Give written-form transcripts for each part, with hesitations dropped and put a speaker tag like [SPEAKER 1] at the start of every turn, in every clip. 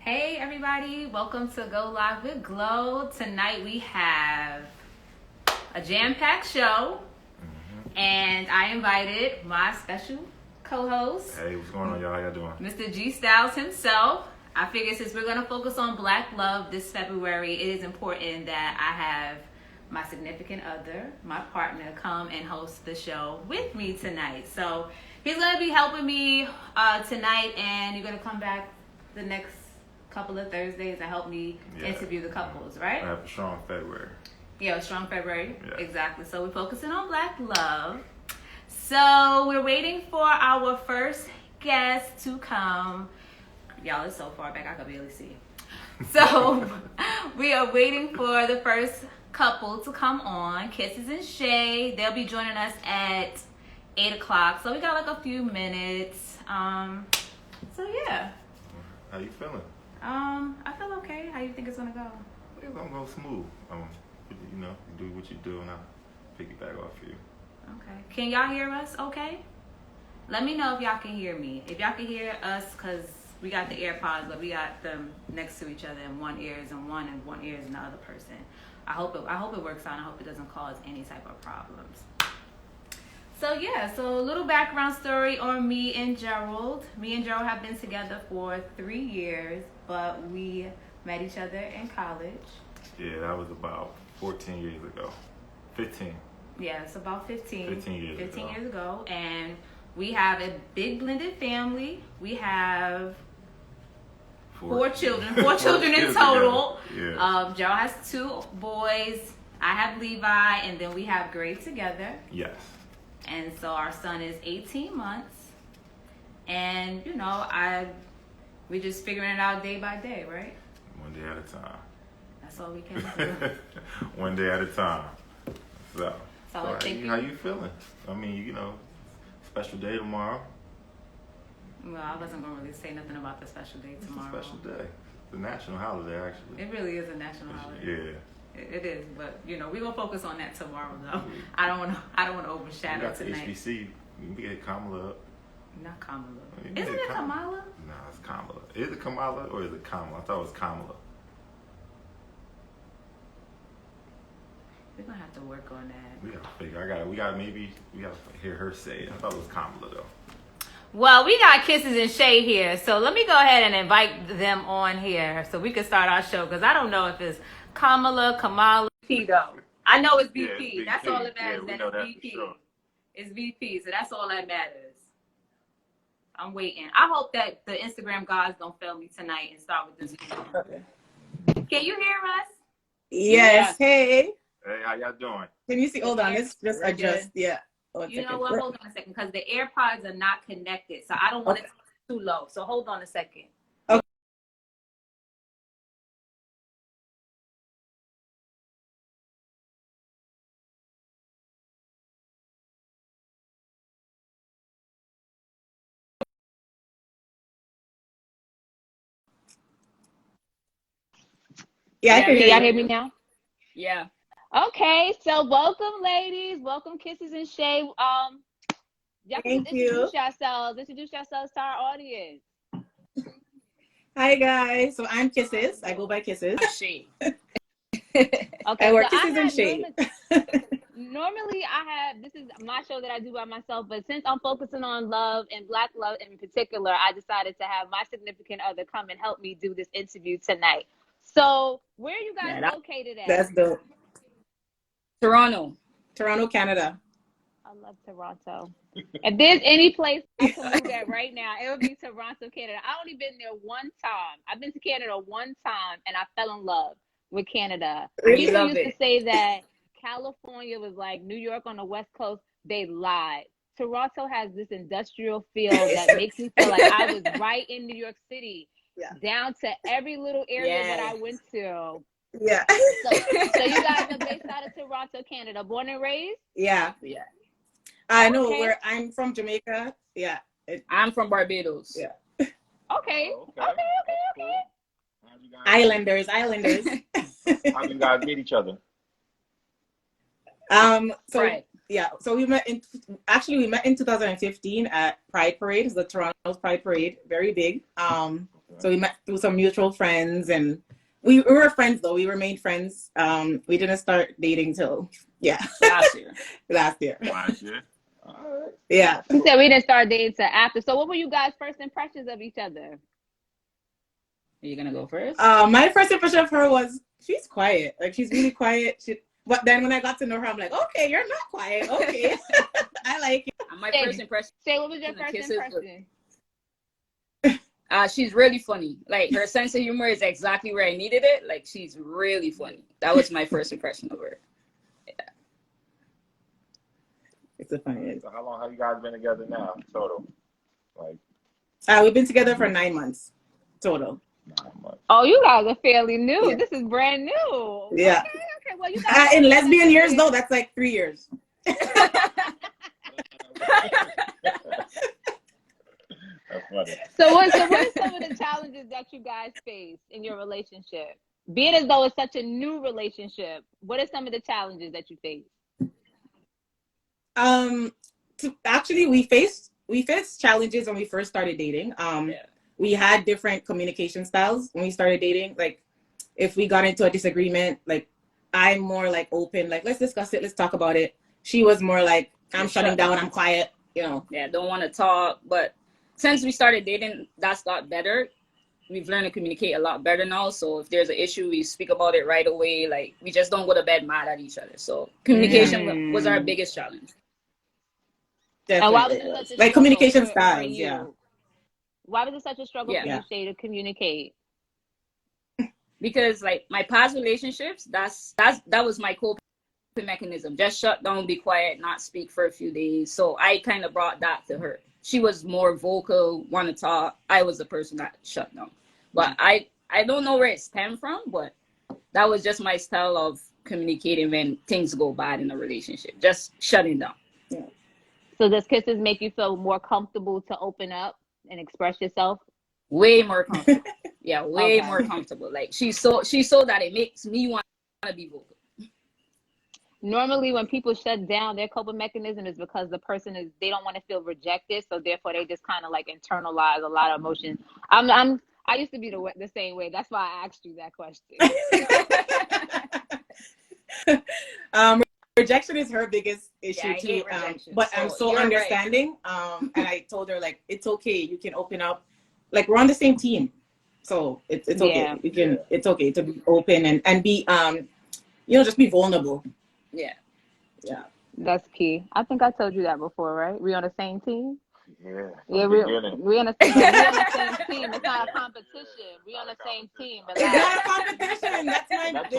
[SPEAKER 1] Hey everybody, welcome to Go Live with Glow. Tonight we have a jam-packed show, and I invited my special co-host.
[SPEAKER 2] Hey, what's going on, y'all? How y'all doing?
[SPEAKER 1] Mr. G Styles himself. I figured since we're going to focus on Black love this February, it is important that I have my significant other, my partner, come and host the show with me tonight. So he's going to be helping me tonight, and you're going to come back the next couple of Thursdays and help me interview the couples, right?
[SPEAKER 2] I have a strong February.
[SPEAKER 1] Yeah, a strong February.
[SPEAKER 2] Yeah.
[SPEAKER 1] Exactly. So we're focusing on Black love. So we're waiting for our first guest to come. Y'all, it's so far back I could barely see. So we are waiting for the first couple to come on, Kisses Shay. They'll be joining us at 8 o'clock. So we got like a few minutes. So yeah.
[SPEAKER 2] How you feeling?
[SPEAKER 1] I feel okay. How you think it's gonna go?
[SPEAKER 2] It's gonna go smooth. You know, you do what you do, and I'll piggyback off you.
[SPEAKER 1] Okay. Can y'all hear us? Okay. Let me know if y'all can hear me. If y'all can hear us, cause we got the AirPods, but we got them next to each other, and one ear is in one, and one ear is in the other person. I hope it works out. And I hope it doesn't cause any type of problems. So yeah, so a little background story on me and Gerald. Me and Gerald have been together for 3 years, but we met each other in college.
[SPEAKER 2] Yeah, that was about 14 years ago. 15.
[SPEAKER 1] Yeah, it's about 15
[SPEAKER 2] years
[SPEAKER 1] ago. And we have a big blended family. We have four children in total.
[SPEAKER 2] Yeah.
[SPEAKER 1] Gerald has 2 boys. I have Levi, and then we have Gray together.
[SPEAKER 2] Yes.
[SPEAKER 1] And so our son is 18 months. And, you know, we're just figuring it out day by day, right?
[SPEAKER 2] One day at a time.
[SPEAKER 1] That's all we can do.
[SPEAKER 2] One day at a time. So
[SPEAKER 1] how
[SPEAKER 2] you feeling? I mean, you know, special day tomorrow.
[SPEAKER 1] Well, I wasn't going to really say nothing about the special day tomorrow.
[SPEAKER 2] It's a special day. It's a national holiday, actually.
[SPEAKER 1] It really is a national holiday.
[SPEAKER 2] Yeah.
[SPEAKER 1] It is, but you know we're gonna focus on that tomorrow, though. I don't want to overshadow tonight.
[SPEAKER 2] We got the HBC. We can get Kamala up.
[SPEAKER 1] Not Kamala. Isn't it Kamala?
[SPEAKER 2] No, it's Kamala. Is it Kamala or is it Kamala? I thought it was Kamala.
[SPEAKER 1] We're gonna have to work on that.
[SPEAKER 2] We gotta figure. We gotta hear her say it. I thought it was Kamala though.
[SPEAKER 1] Well, we got Kisses and Shay here, so let me go ahead and invite them on here so we can start our show, because I don't know if it's Kamala, VP though. I know it's VP.
[SPEAKER 2] Yeah,
[SPEAKER 1] that's all that matters.
[SPEAKER 2] Yeah,
[SPEAKER 1] That's VP.
[SPEAKER 2] Sure.
[SPEAKER 1] It's VP, so that's all that matters. I'm waiting. I hope that the Instagram guys don't fail me tonight and start with this video.
[SPEAKER 3] Okay.
[SPEAKER 1] Can you hear us?
[SPEAKER 3] Yes. Yeah. Hey.
[SPEAKER 2] Hey, how y'all doing?
[SPEAKER 3] Can you see? Hold on. Let's just adjust. Yeah.
[SPEAKER 1] You know what? Hold on a second, because the AirPods are not connected, so I don't want it too low. So hold on a second.
[SPEAKER 3] Okay. Yeah, I can hear
[SPEAKER 4] y'all hear me now?
[SPEAKER 1] Yeah.
[SPEAKER 4] Okay, so welcome, ladies. Welcome, Kisses and Shay. Y'all can introduce yourselves to our audience.
[SPEAKER 3] Hi, guys. So I'm Kisses. I go by Kisses.
[SPEAKER 4] Shay.
[SPEAKER 3] Okay, I work Kisses and Shay.
[SPEAKER 4] Normally, this is my show that I do by myself, but since I'm focusing on love and Black love in particular, I decided to have my significant other come and help me do this interview tonight. So, where are you guys located at?
[SPEAKER 3] That's dope. Toronto, Canada.
[SPEAKER 4] I love Toronto. If there's any place I can move at right now, it would be Toronto, Canada. I only been there one time. I've been to Canada one time, and I fell in love with Canada. People used to say that California was like New York on the West Coast. They lied. Toronto has this industrial feel that makes me feel like I was right in New York City. Yeah. Down to every little area that I went to.
[SPEAKER 3] Yeah.
[SPEAKER 4] So you guys are based out of Toronto, Canada, born and raised?
[SPEAKER 3] Yeah. I know where I'm from, Jamaica. Yeah.
[SPEAKER 5] I'm from Barbados.
[SPEAKER 3] Yeah.
[SPEAKER 4] Okay.
[SPEAKER 3] Islanders.
[SPEAKER 2] How do you guys meet each other?
[SPEAKER 3] So we met in 2015 at Pride Parade. It's the Toronto Pride Parade, very big. So we met through some mutual friends, and we were friends though. We remained friends. We didn't start dating till
[SPEAKER 5] Last year.
[SPEAKER 3] last year.
[SPEAKER 2] Last year. All right.
[SPEAKER 3] Yeah.
[SPEAKER 4] You said we didn't start dating till after. So what were you guys' first impressions of each other?
[SPEAKER 5] Are you gonna go first?
[SPEAKER 3] My first impression of her was she's quiet. Like she's really quiet. But then when I got to know her, I'm like, okay, you're not quiet. Okay, I like it.
[SPEAKER 5] My first impression.
[SPEAKER 4] Shay, what was your first
[SPEAKER 5] Kisses
[SPEAKER 4] impression?
[SPEAKER 5] She's really funny. Like her sense of humor is exactly where I needed it. Like she's really funny. That was my first impression of her. Yeah.
[SPEAKER 3] It's a funny.
[SPEAKER 2] So how long have you guys been together now, total? Like,
[SPEAKER 3] We've been together for 9 months total.
[SPEAKER 2] 9 months.
[SPEAKER 4] Oh, you guys are fairly new.
[SPEAKER 3] Yeah.
[SPEAKER 4] This is brand new.
[SPEAKER 3] Yeah.
[SPEAKER 4] Okay. Well, you guys
[SPEAKER 3] In lesbian years though, that's like 3 years.
[SPEAKER 2] That's funny.
[SPEAKER 4] So what are some of the challenges that you guys face in your relationship? Being as though it's such a new relationship, what are some of the challenges that you face?
[SPEAKER 3] Actually, we faced challenges when we first started dating. We had different communication styles when we started dating. Like, if we got into a disagreement, like I'm more like open, like let's discuss it, let's talk about it. She was more like I'm shutting down, I'm quiet, you know.
[SPEAKER 5] Yeah, don't want to talk. But since we started dating, that's got better. We've learned to communicate a lot better now. So if there's an issue, we speak about it right away. Like we just don't go to bed mad at each other. So communication was our biggest challenge.
[SPEAKER 3] Definitely.
[SPEAKER 4] And why was it such a
[SPEAKER 3] like communication
[SPEAKER 4] for
[SPEAKER 3] styles,
[SPEAKER 4] you?
[SPEAKER 3] yeah.
[SPEAKER 4] Why was it such a struggle for
[SPEAKER 5] Yeah.
[SPEAKER 4] you, Shay, to communicate?
[SPEAKER 5] Because like my past relationships, that was my coping mechanism. Just shut down, be quiet, not speak for a few days. So I kind of brought that to her. She was more vocal, want to talk. I was the person that shut down. But I don't know where it stemmed from, but that was just my style of communicating when things go bad in a relationship. Just shutting down.
[SPEAKER 3] Yeah.
[SPEAKER 4] So does Kisses make you feel more comfortable to open up and express yourself?
[SPEAKER 5] Way more comfortable. Yeah, way
[SPEAKER 4] Okay.
[SPEAKER 5] more comfortable. Like she's so that it makes me want to be vocal.
[SPEAKER 4] Normally when people shut down, their coping mechanism is because the person they don't want to feel rejected, so therefore they just kind of like internalize a lot of emotion. I used to be the same way. That's why I asked you that question.
[SPEAKER 3] Rejection is her biggest issue
[SPEAKER 5] Yeah, I
[SPEAKER 3] too.
[SPEAKER 5] hate rejection.
[SPEAKER 3] But I'm
[SPEAKER 5] So
[SPEAKER 3] so
[SPEAKER 5] you're
[SPEAKER 3] understanding. And I told her like it's okay. You can open up. Like we're on the same team, so it's okay.
[SPEAKER 4] Yeah.
[SPEAKER 3] You can. It's okay to be open and be just be vulnerable.
[SPEAKER 5] Yeah.
[SPEAKER 3] Yeah.
[SPEAKER 4] That's key. I think I told you that before, right? We on the same team?
[SPEAKER 2] Yeah.
[SPEAKER 4] Yeah, we on the same team. It's not a competition. We on the same team.
[SPEAKER 3] It's not a competition. That's my
[SPEAKER 2] That's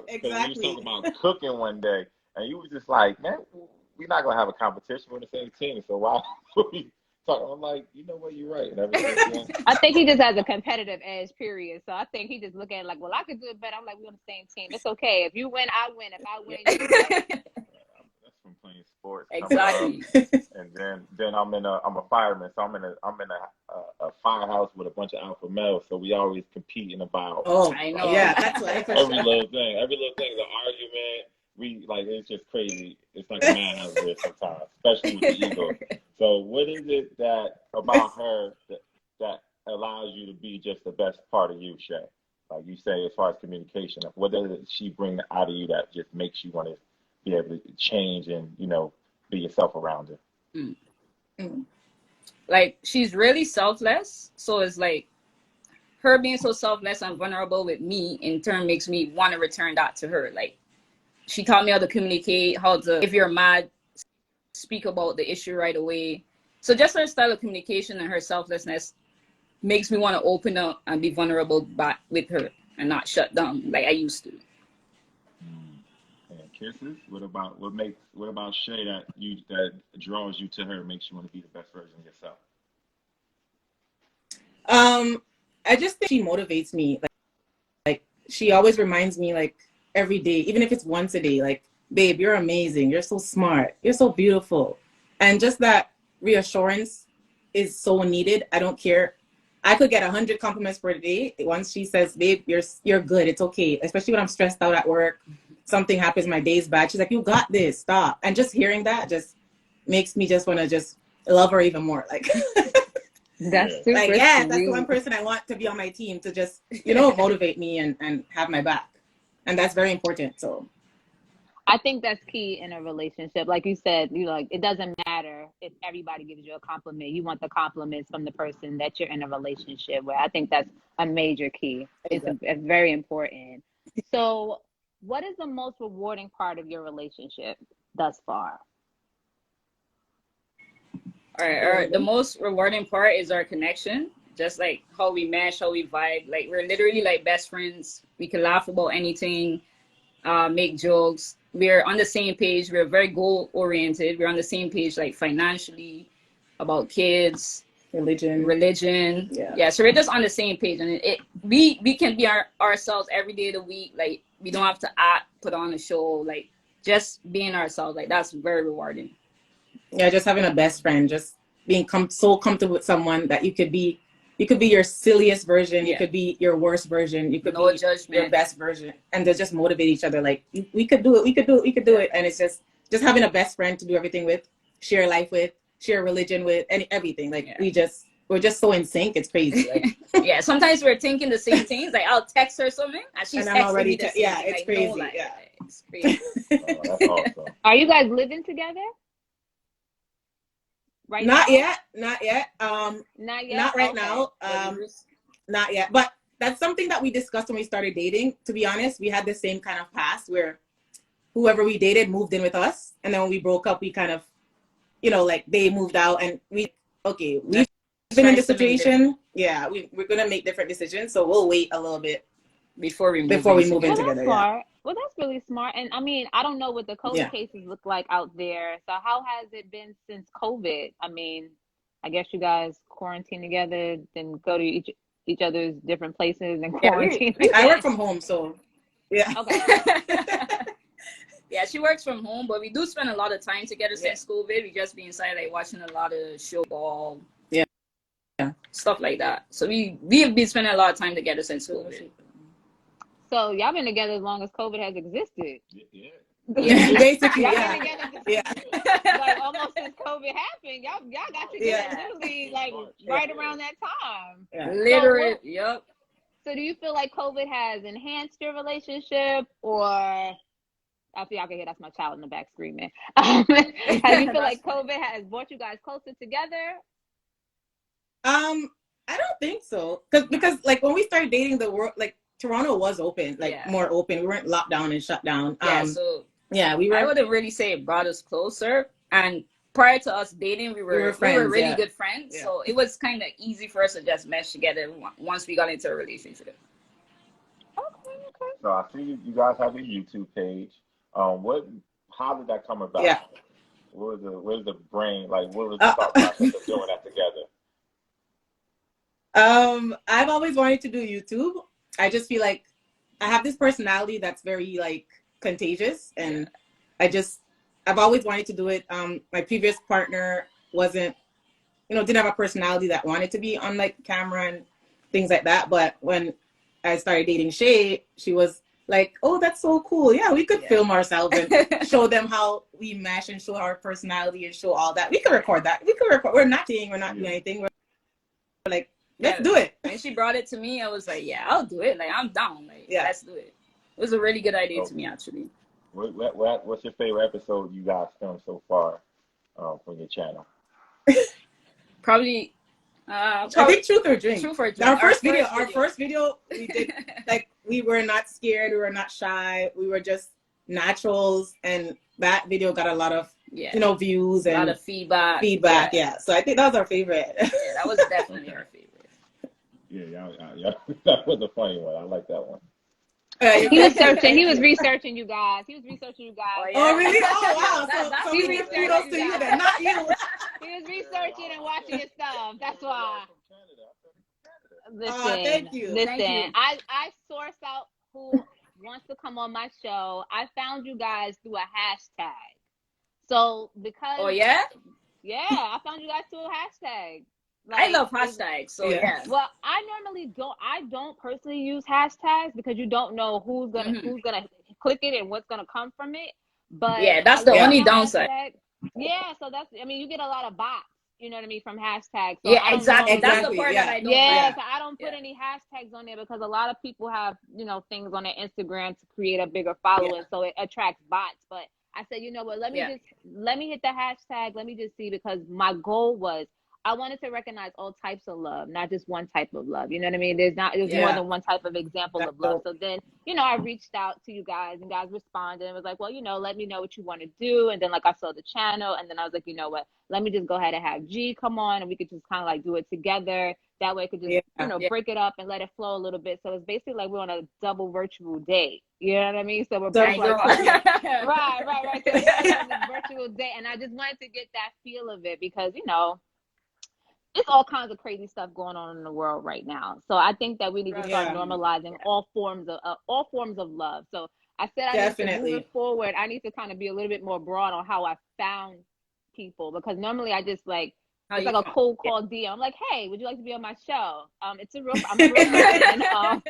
[SPEAKER 3] exactly.
[SPEAKER 2] We was talking about cooking one day, and you was just like, man, we're not gonna have a competition. We're on the same team, so why would we talk? I'm like, you know what, you're right. And everything.
[SPEAKER 4] I think he just has a competitive edge, period. So I think he just look at it like, well, I could do it better. I'm like, we're on the same team. It's okay. If you win, I win. If I win, you win.
[SPEAKER 2] That's from playing sports.
[SPEAKER 5] Exactly.
[SPEAKER 2] And then I'm a fireman, so I'm in a firehouse with a bunch of alpha males, so we always competing about
[SPEAKER 5] I know.
[SPEAKER 3] Yeah, that's life.
[SPEAKER 2] every little thing. Every little thing is an argument. We like it's just crazy. It's like a madhouse there sometimes, especially with the ego. So what is it that about her that allows you to be just the best part of you, Shay? Like you say, as far as communication, what does she bring out of you that just makes you want to be able to change and be yourself around her?
[SPEAKER 5] Like she's really selfless. So it's like her being so selfless and vulnerable with me in turn makes me want to return that to her. Like she taught me how to communicate, how to, if you're mad, speak about the issue right away. So just her style of communication and her selflessness makes me want to open up and be vulnerable back with her and not shut down like I used to.
[SPEAKER 2] And Kisses, what about Shay that draws you to her, makes you want to be the best version of yourself?
[SPEAKER 3] I just think she motivates me. Like she always reminds me, like every day, even if it's once a day, like, babe, you're amazing. You're so smart. You're so beautiful. And just that reassurance is so needed. I don't care. I could get 100 compliments per day. Once she says, babe, you're good. It's okay. Especially when I'm stressed out at work. Something happens, my day's bad. She's like, you got this. Stop. And just hearing that just makes me just want to just love her even more. Like,
[SPEAKER 4] That's
[SPEAKER 2] Yeah.
[SPEAKER 4] super
[SPEAKER 3] Like, yeah, that's the
[SPEAKER 4] sweet.
[SPEAKER 3] one person I want to be on my team to just, you know, motivate me and have my back. And that's very important. So
[SPEAKER 4] I think that's key in a relationship. Like you said, you like it doesn't matter if everybody gives you a compliment. You want the compliments from the person that you're in a relationship with. I think that's a major key. It's very important. So, what is the most rewarding part of your relationship thus far?
[SPEAKER 5] All right. The most rewarding part is our connection. Just like how we mesh, how we vibe. Like we're literally like best friends. We can laugh about anything, make jokes. We're on the same page. We're very goal oriented. We're on the same page, like financially, about kids, religion. Yeah. So we're just on the same page, and we can be ourselves every day of the week. Like we don't have to act, put on a show. Like just being ourselves. Like that's very rewarding.
[SPEAKER 3] yeah, just having a best friend, just being so comfortable with someone that you could be your silliest version, you could be your worst version, you could be your best version, and they just motivate each other. Like we could do it, we could do it, and it's just having a best friend to do everything with, share life with, share religion with, and everything. Like we're just so in sync. It's crazy. Like,
[SPEAKER 5] yeah, sometimes we're thinking the same things. Like I'll text her something, and she's texting me the same thing.
[SPEAKER 3] It's
[SPEAKER 5] like,
[SPEAKER 3] crazy.
[SPEAKER 5] No, like,
[SPEAKER 3] yeah,
[SPEAKER 5] it's crazy.
[SPEAKER 2] Oh, that's awesome.
[SPEAKER 4] Are you guys living together? Right
[SPEAKER 3] not
[SPEAKER 4] now?
[SPEAKER 3] yet. Not yet. Not right now. Not yet. But that's something that we discussed when we started dating. To be honest, we had the same kind of past where whoever we dated moved in with us, and then when we broke up, we kind of, you know, like they moved out, and we've been in this situation. Yeah, we're gonna make different decisions, so we'll wait a little bit
[SPEAKER 5] before we move
[SPEAKER 3] in together.
[SPEAKER 4] That's smart. Well, that's really smart. And I mean, I don't know what the COVID cases look like out there. So how has it been since COVID? I mean, I guess you guys quarantine together, then go to each other's different places and quarantine.
[SPEAKER 3] I work from home, so yeah.
[SPEAKER 4] Okay.
[SPEAKER 5] Yeah, she works from home, but we do spend a lot of time together since COVID. We just be inside like watching a lot of show ball, stuff like that. So we've been spending a lot of time together since COVID.
[SPEAKER 4] So y'all been together as long as COVID has existed.
[SPEAKER 2] Yeah.
[SPEAKER 3] Basically,
[SPEAKER 4] y'all
[SPEAKER 3] yeah.
[SPEAKER 4] been together like almost since COVID happened. Y'all got together literally like right around that time.
[SPEAKER 3] Yeah.
[SPEAKER 5] Literally, yep.
[SPEAKER 4] So do you feel like COVID has enhanced your relationship, or I feel y'all can hear that's my child in the back screaming. How do you feel like COVID has brought you guys closer together?
[SPEAKER 3] I don't think so, because like when we started dating, the world, like Toronto was open, like more open. We weren't locked down and shut down. We were.
[SPEAKER 5] I wouldn't really say it brought us closer. And prior to us dating, we were really good friends. Yeah. So it was kind of easy for us to just mesh together once we got into a relationship.
[SPEAKER 4] Okay.
[SPEAKER 2] So I see you guys have a YouTube page. How did that come about?
[SPEAKER 3] Yeah.
[SPEAKER 2] What was the brain, like what was the thought process of doing that together?
[SPEAKER 3] I've always wanted to do YouTube. I just feel like I have this personality that's very like contagious, and I've always wanted to do it. My previous partner didn't have a personality that wanted to be on like camera and things like that. But when I started dating Shay, she was like, "Oh, that's so cool. Yeah, we could film ourselves and show them how we mesh and show our personality and show all that. We could record that. We're not doing anything. We're like, let's do it."
[SPEAKER 5] When she brought it to me, I was like, "Yeah, I'll do it. Like, I'm down. Like, let's do it." It was a really good idea to me, actually.
[SPEAKER 2] What's your favorite episode you guys filmed so far from your channel?
[SPEAKER 5] Probably.
[SPEAKER 3] I think Truth or Drink. Our first video we did, like, we were not scared, we were not shy, we were just naturals, and that video got a lot of views and
[SPEAKER 5] a lot of feedback.
[SPEAKER 3] So I think that was our favorite.
[SPEAKER 5] Yeah, that was definitely our favorite.
[SPEAKER 2] Yeah, that was a funny one. I like that one.
[SPEAKER 4] He was researching you guys.
[SPEAKER 3] Oh, really? Oh, wow. So we give kudos to you then, not you.
[SPEAKER 4] He was researching and watching your stuff. That's why. Listen,
[SPEAKER 3] thank you.
[SPEAKER 4] Listen, I source out who wants to come on my show. I found you guys through a hashtag. So because I found you guys through a hashtag.
[SPEAKER 5] Like, I love hashtags, so
[SPEAKER 4] Well, I normally don't personally use hashtags because you don't know who's gonna click it and what's gonna come from it. But
[SPEAKER 5] that's the only downside.
[SPEAKER 4] Yeah, so you get a lot of bots. you know what I mean, from hashtags. So
[SPEAKER 5] Yeah,
[SPEAKER 4] I don't
[SPEAKER 5] exactly.
[SPEAKER 4] normally-
[SPEAKER 5] That's the part that I don't
[SPEAKER 4] Yeah,
[SPEAKER 5] like.
[SPEAKER 4] so I don't put
[SPEAKER 5] Yeah.
[SPEAKER 4] any hashtags on there because a lot of people have, things on their Instagram to create a bigger following, so it attracts bots. But I said, you know what, let me hit the hashtag, let me just see, because my goal was I wanted to recognize all types of love, not just one type of love. You know what I mean? There's more than one type of example of love. So then, I reached out to you guys and guys responded and was like, well, let me know what you want to do. And then I saw the channel and then I was like, you know what, let me just go ahead and have G come on and we could just kind of do it together. That way I could just, break it up and let it flow a little bit. So it's basically like we're on a double virtual date. You know what I mean? So we're both right. So we're on this virtual date. And I just wanted to get that feel of it because, it's all kinds of crazy stuff going on in the world right now. So I think that we need to start normalizing all forms of love. So I said I need to move it forward. I need to kind of be a little bit more broad on how I found people, because normally I just it's like a cold call DM. I'm like, hey, would you like to be on my show? I'm a real person. Are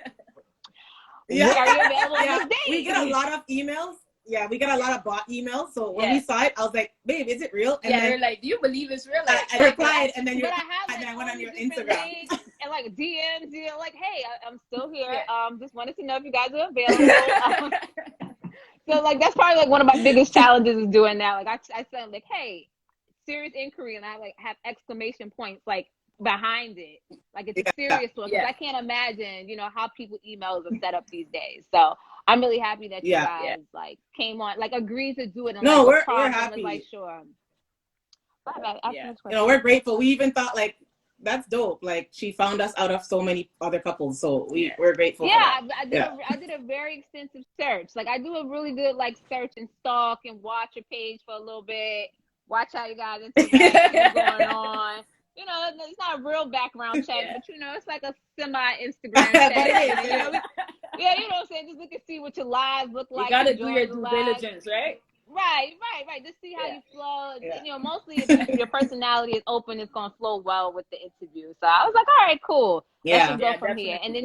[SPEAKER 4] you available on this date?
[SPEAKER 3] We get a lot of emails. Yeah, we got a lot of bot emails. So when we saw it, I was like, babe, is it real? And then
[SPEAKER 5] you're like, do you believe it's real?
[SPEAKER 3] I replied, and then I went on your Instagram.
[SPEAKER 4] And DMs, like, hey, I'm still here. Just wanted to know if you guys are available. So that's probably one of my biggest challenges is doing that. I said hey, serious inquiry, and I have exclamation points behind it. It's a serious one, because I can't imagine, how people emails are set up these days. So I'm really happy that you guys came on, agreed to do it. And
[SPEAKER 3] we're happy.
[SPEAKER 4] Was sure.
[SPEAKER 3] We're grateful. We even thought that's dope. She found us out of so many other couples, so we're grateful.
[SPEAKER 4] Yeah, I did a very extensive search. I do a really good search and stalk and watch your page for a little bit. Watch how you guys interact, what's going on. It's not a real background check, but it's like a semi-Instagram check. Yeah, you know what I'm saying? Just look and see what your lives look like.
[SPEAKER 5] You gotta do your due diligence, right?
[SPEAKER 4] Right. Just see how you flow. Mostly if your personality is open, it's gonna flow well with the interview. So I was like, all right, cool. Let's just go from here. And then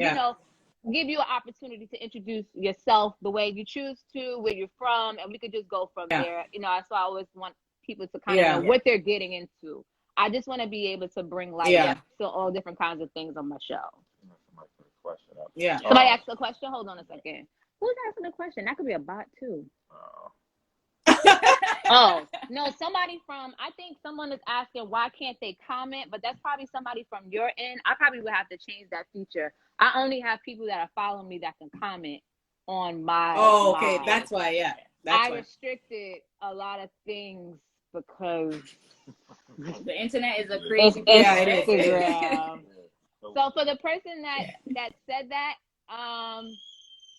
[SPEAKER 4] give you an opportunity to introduce yourself the way you choose to, where you're from, and we could just go from there. So I always want people to kind of know what they're getting into. I just want to be able to bring light to all different kinds of things on my show. Somebody asked a question. Hold on a second. Who's asking a question? That could be a bot too. Oh no! I think someone is asking why can't they comment, but that's probably somebody from your end. I probably would have to change that feature. I only have people that are following me that can comment on my.
[SPEAKER 3] Oh, okay, that's why. Yeah,
[SPEAKER 4] I restricted a lot of things because
[SPEAKER 5] the internet is a crazy.
[SPEAKER 4] It is. So for the person that said that,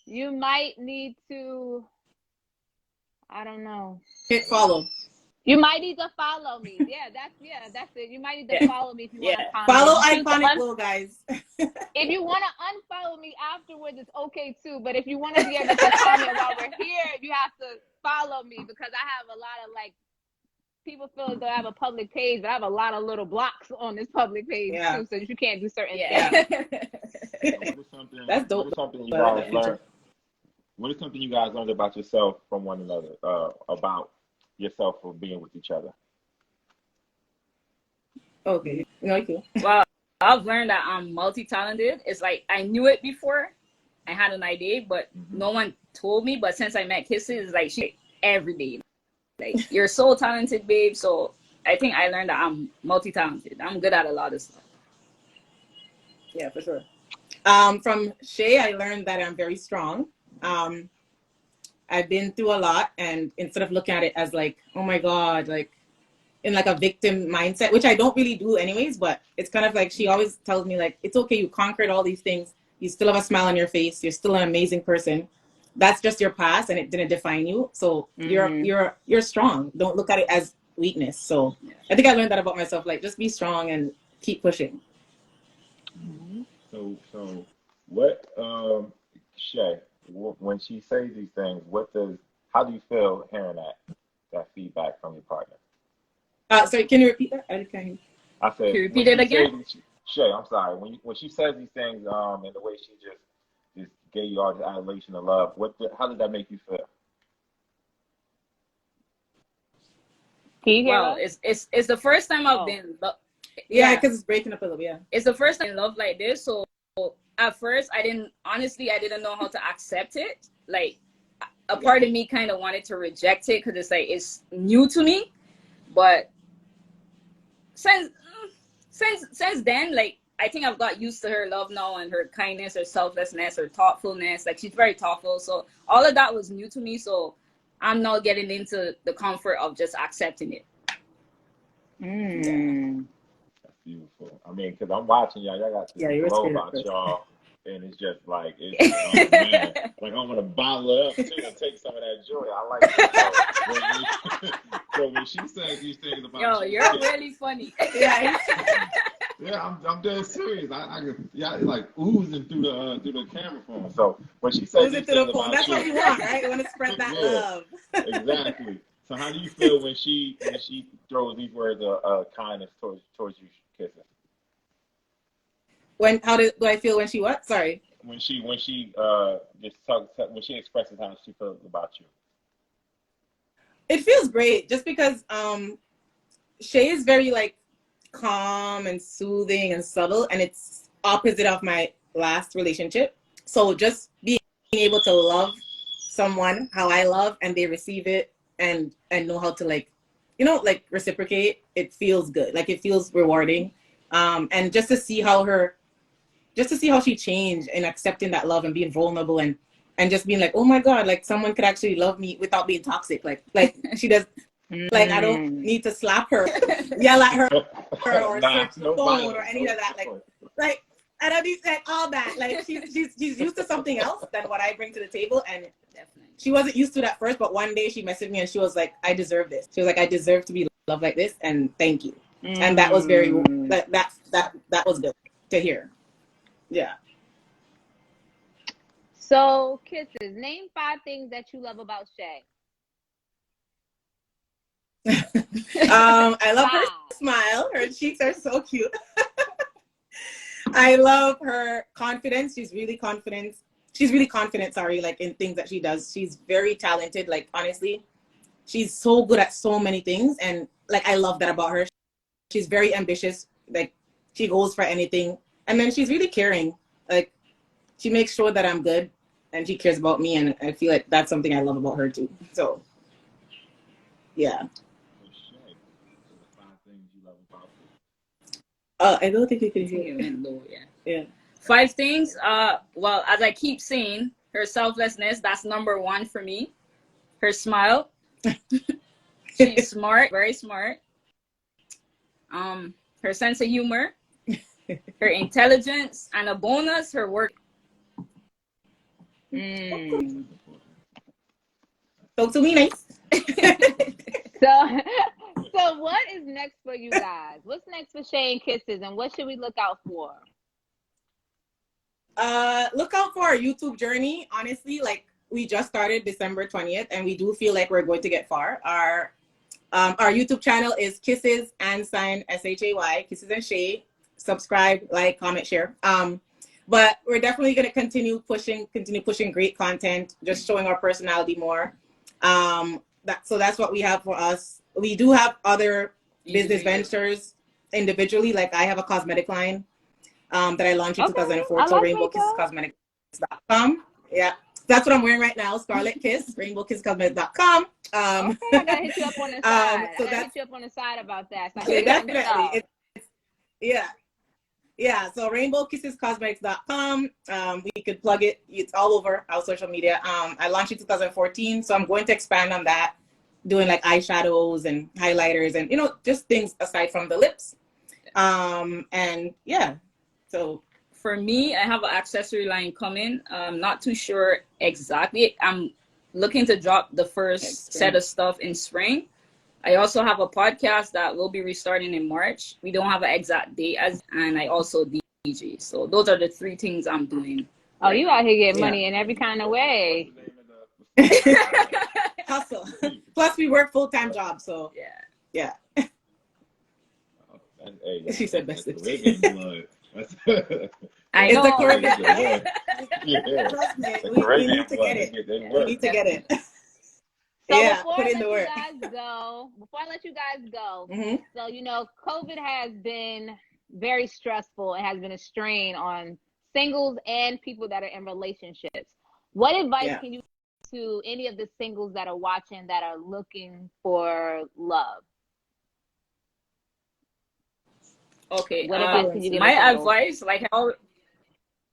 [SPEAKER 4] you might need to. I don't know.
[SPEAKER 3] Hit follow.
[SPEAKER 4] You might need to follow me. That's it. You might need to follow me if you want to comment.
[SPEAKER 3] Follow Iconic Glow, guys.
[SPEAKER 4] If you want to unfollow me afterwards, it's okay too. But if you want to be able to comment while we're here, you have to follow me, because I have a lot of people feel as though I have a public page, but I have a lot of little blocks on this public page too, so that you can't do certain things.
[SPEAKER 3] That's dope.
[SPEAKER 2] What is something you guys learned about yourself from one another, about yourself for being with each other?
[SPEAKER 3] Okay. Okay.
[SPEAKER 5] Well, I've learned that I'm multi-talented. It's I knew it before. I had an idea, but no one told me. But since I met Kisses, it's she every day. You're so talented, babe. So I think I learned that I'm multi-talented. I'm good at a lot of stuff.
[SPEAKER 3] Yeah, for sure. From Shay, I learned that I'm very strong. I've been through a lot, and instead of looking at it as oh my God, in a victim mindset, which I don't really do anyways, but it's kind of she always tells me it's okay, you conquered all these things, you still have a smile on your face, you're still an amazing person. That's just your past, and it didn't define you. So you're strong. Don't look at it as weakness. So I think I learned that about myself. Just be strong and keep pushing.
[SPEAKER 2] So what, Shay, when she says these things, how do you feel hearing that feedback from your partner?
[SPEAKER 3] Sorry, can you repeat that? I can't.
[SPEAKER 2] I said,
[SPEAKER 5] can you repeat it again?
[SPEAKER 2] Shay, I'm sorry. When she says these things, and the way she just gave you all the adulation and love, how did that make you feel?
[SPEAKER 4] Can you hear
[SPEAKER 5] Well,
[SPEAKER 4] us?
[SPEAKER 5] it's the first time I've
[SPEAKER 4] Oh.
[SPEAKER 5] been.
[SPEAKER 3] Yeah, because it's breaking up a little. Yeah.
[SPEAKER 5] It's the first time in love like this. So at first, I didn't know how to accept it. Like a part of me kind of wanted to reject it because it's like it's new to me. But since then, like I think I've got used to her love now and her kindness, her selflessness, her thoughtfulness. Like she's very thoughtful. So all of that was new to me. So I'm now getting into the comfort of just accepting it.
[SPEAKER 3] Mm.
[SPEAKER 2] That's beautiful. I mean, because I'm watching y'all. Y'all got this
[SPEAKER 3] Yeah, you were
[SPEAKER 2] glow
[SPEAKER 3] straight up
[SPEAKER 2] about
[SPEAKER 3] good.
[SPEAKER 2] y'all, and it's just like it's oh man, like I'm gonna bottle it up too and take some of that joy. I like it. So when she said these things about
[SPEAKER 5] Yo,
[SPEAKER 2] you,
[SPEAKER 5] you're really funny.
[SPEAKER 3] Yeah.
[SPEAKER 2] yeah, I'm dead serious. Yeah, it's like oozing through the camera phone. So when she said
[SPEAKER 3] Lose
[SPEAKER 2] these
[SPEAKER 3] it to
[SPEAKER 2] things
[SPEAKER 3] the phone.
[SPEAKER 2] about
[SPEAKER 3] That's
[SPEAKER 2] you,
[SPEAKER 3] what you want, right? You want to spread that
[SPEAKER 2] Yeah.
[SPEAKER 3] love.
[SPEAKER 2] Exactly. So how do you feel when she throws these words of kindness towards you, Kisses?
[SPEAKER 3] How do I feel when she what? Sorry.
[SPEAKER 2] When she when she expresses how she feels about you.
[SPEAKER 3] It feels great just because Shay is very like calm and soothing and subtle, and it's opposite of my last relationship. So just being able to love someone how I love and they receive it and know how to like reciprocate, it feels good. Like it feels rewarding. And just to see how she changed and accepting that love and being vulnerable and just being like, oh my God, like someone could actually love me without being toxic. Like she does. Like I don't need to slap her, yell at her, or search the phone or any of that. Like I don't need like all that. Like she's used to something else than what I bring to the table, and
[SPEAKER 5] Definitely.
[SPEAKER 3] she wasn't used to that first. But one day she messaged me and she was like, I deserve this. She was like, I deserve to be loved like this, and thank you. And that was very that was good to hear. Yeah.
[SPEAKER 4] So, Kisses, name 5 things that you love about Shay.
[SPEAKER 3] I love her smile. Her cheeks are so cute. I love her confidence. She's really confident. Sorry, like in things that she does. She's very talented. Like honestly, she's so good at so many things, and like I love that about her. She's very ambitious. Like she goes for anything, and then she's really caring. Like she makes sure that I'm good, and she cares about me, and I feel like that's something I love about her too. So, yeah. I don't think you can hear it. Yeah.
[SPEAKER 5] 5 things. Well, as I keep saying, her selflessness, that's number 1 for me. Her smile. She's smart, very smart. Her sense of humor, her intelligence, and a bonus, her work.
[SPEAKER 3] Talk to me nice.
[SPEAKER 4] So what is next for you guys? What's next for Shay and Kisses, and what should we look out for?
[SPEAKER 3] Look out for our YouTube journey. Honestly, like we just started December 20th, and we do feel like we're going to get far. Our YouTube channel is Kisses and sign SHAY, Kisses and Shay. Subscribe, like, comment, share. But we're definitely going to continue pushing great content, just showing our personality more. So that's what we have for us. We do have other business ventures individually. Like I have a cosmetic line that I launched in 2004. So RainbowKissesCosmetics.com. Yeah. That's what I'm wearing right now. Scarlet Kiss, RainbowKissesCosmetics.com.
[SPEAKER 4] Okay, I gotta hit you up on the side.
[SPEAKER 3] So
[SPEAKER 4] I gotta hit you up on the side about that. So
[SPEAKER 3] definitely. Yeah. So RainbowKissesCosmetics.com. We could plug it. It's all over our social media. I launched in 2014, so I'm going to expand on that, doing like eyeshadows and highlighters and just things aside from the lips. And yeah. So
[SPEAKER 5] for me, I have an accessory line coming. I'm not too sure exactly. I'm looking to drop the first set of stuff in spring. I also have a podcast that will be restarting in March. We don't have an exact date, and I also DJ. So those are the 3 things I'm doing.
[SPEAKER 4] Oh, you out here getting money in every kind of way.
[SPEAKER 3] Hustle. Plus, we work full-time jobs, so yeah. She said best.
[SPEAKER 5] I know.
[SPEAKER 3] It's the Caribbean.
[SPEAKER 2] Yeah.
[SPEAKER 3] Trust me, we need to get it. We need to get it.
[SPEAKER 4] So
[SPEAKER 3] Yeah,
[SPEAKER 4] before
[SPEAKER 3] put
[SPEAKER 4] I
[SPEAKER 3] in
[SPEAKER 4] let
[SPEAKER 3] the
[SPEAKER 4] you
[SPEAKER 3] work.
[SPEAKER 4] guys go,
[SPEAKER 3] Hmm.
[SPEAKER 4] so COVID has been very stressful. It has been a strain on singles and people that are in relationships. What advice
[SPEAKER 3] Yeah.
[SPEAKER 4] can you give to any of the singles that are watching that are looking for love?
[SPEAKER 5] Okay.
[SPEAKER 4] What advice can you give a
[SPEAKER 5] My
[SPEAKER 4] single?
[SPEAKER 5] advice,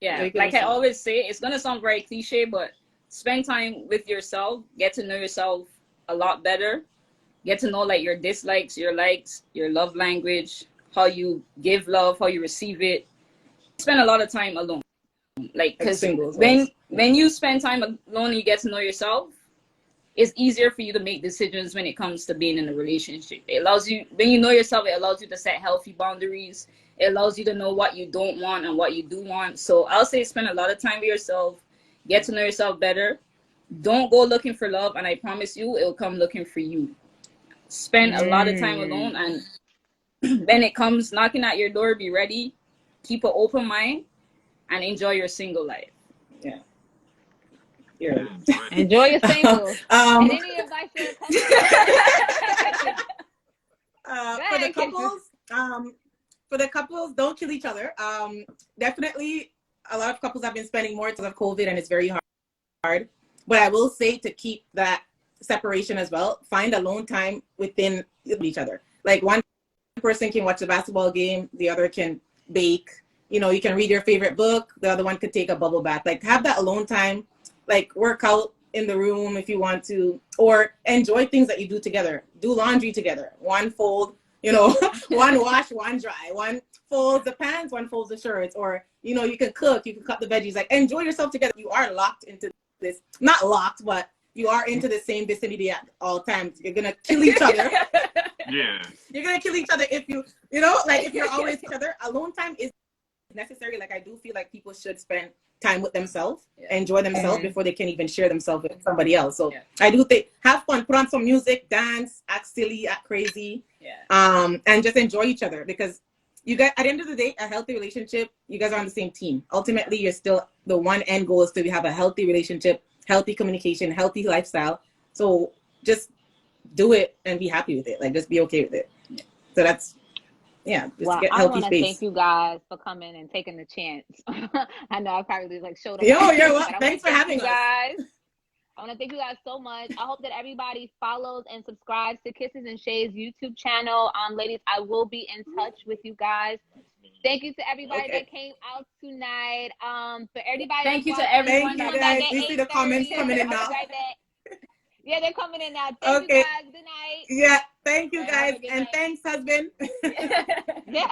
[SPEAKER 3] Yeah,
[SPEAKER 5] yeah,
[SPEAKER 3] you can
[SPEAKER 5] like I
[SPEAKER 3] listen.
[SPEAKER 5] always say, it's gonna sound very cliche, but spend time with yourself, get to know yourself a lot better, get to know like your dislikes, your likes, your love language, how you give love, how you receive it. Spend a lot of time alone, like
[SPEAKER 3] Like
[SPEAKER 5] because
[SPEAKER 3] singles
[SPEAKER 5] when
[SPEAKER 3] was. Yeah.
[SPEAKER 5] when you spend time alone, you get to know yourself. It's easier for you to make decisions when it comes to being in a relationship. It allows you, when you know yourself, it allows you to set healthy boundaries. It allows you to know what you don't want and what you do want. So I'll say spend a lot of time with yourself, get to know yourself better. Don't go looking for love, and I promise you, it will come looking for you. Spend a lot of time
[SPEAKER 3] Mm.
[SPEAKER 5] alone, and when it comes knocking at your door, be ready. Keep an open mind and enjoy your single life.
[SPEAKER 3] Yeah. Yeah.
[SPEAKER 4] Enjoy your singles. And
[SPEAKER 3] um,
[SPEAKER 4] any advice for the couples? Go
[SPEAKER 3] for the
[SPEAKER 4] ahead, Kisses.
[SPEAKER 3] couples, don't kill each other. Definitely, a lot of couples have been spending more because of COVID, and it's very hard. But I will say to keep that separation as well. Find alone time within each other. Like one person can watch a basketball game, the other can bake. You know, you can read your favorite book. The other one could take a bubble bath. Like have that alone time. Like work out in the room if you want to, or enjoy things that you do together. Do laundry together. One fold, one wash, one dry. One folds the pants, one folds the shirts. Or you can cook, you can cut the veggies. Like enjoy yourself together. You are locked into this, not locked, but you are into the same vicinity at all times. You're gonna kill each other.
[SPEAKER 2] Yeah.
[SPEAKER 3] You're gonna kill each other if like if you're always each other. Alone time is necessary. Like I do feel like people should spend time with themselves, enjoy themselves before they can even share themselves with somebody else. So I do think have fun, put on some music, dance, act silly, act crazy, and just enjoy each other because you guys at the end of the day, a healthy relationship, you guys are on the same team. Ultimately, you're still the one end goal is to have a healthy relationship, healthy communication, healthy lifestyle. So just do it and be happy with it. Like just be okay with it. So that's just
[SPEAKER 4] Well,
[SPEAKER 3] get
[SPEAKER 4] I
[SPEAKER 3] healthy
[SPEAKER 4] want to thank
[SPEAKER 3] space.
[SPEAKER 4] you guys for coming and taking the chance. I know I probably showed up.
[SPEAKER 3] You're
[SPEAKER 4] But I
[SPEAKER 3] thanks for having us.
[SPEAKER 4] guys. I want to thank you guys so much. I hope that everybody follows and subscribes to Kisses and Shay's YouTube channel. Ladies, I will be in touch with you guys. Thank you to everybody that came out tonight. For everybody
[SPEAKER 5] Thank you
[SPEAKER 4] that's
[SPEAKER 5] to everyone.
[SPEAKER 3] Thank you
[SPEAKER 4] come back
[SPEAKER 3] guys.
[SPEAKER 4] at
[SPEAKER 3] We see the comments
[SPEAKER 4] 8:30.
[SPEAKER 3] coming in
[SPEAKER 4] I'll
[SPEAKER 3] now.
[SPEAKER 4] be right back. Yeah, they're coming in now. Thank you guys. Good night.
[SPEAKER 3] Yeah, thank you
[SPEAKER 5] Have
[SPEAKER 3] guys.
[SPEAKER 5] a good
[SPEAKER 3] And
[SPEAKER 5] night.
[SPEAKER 3] thanks, husband.
[SPEAKER 4] Yeah.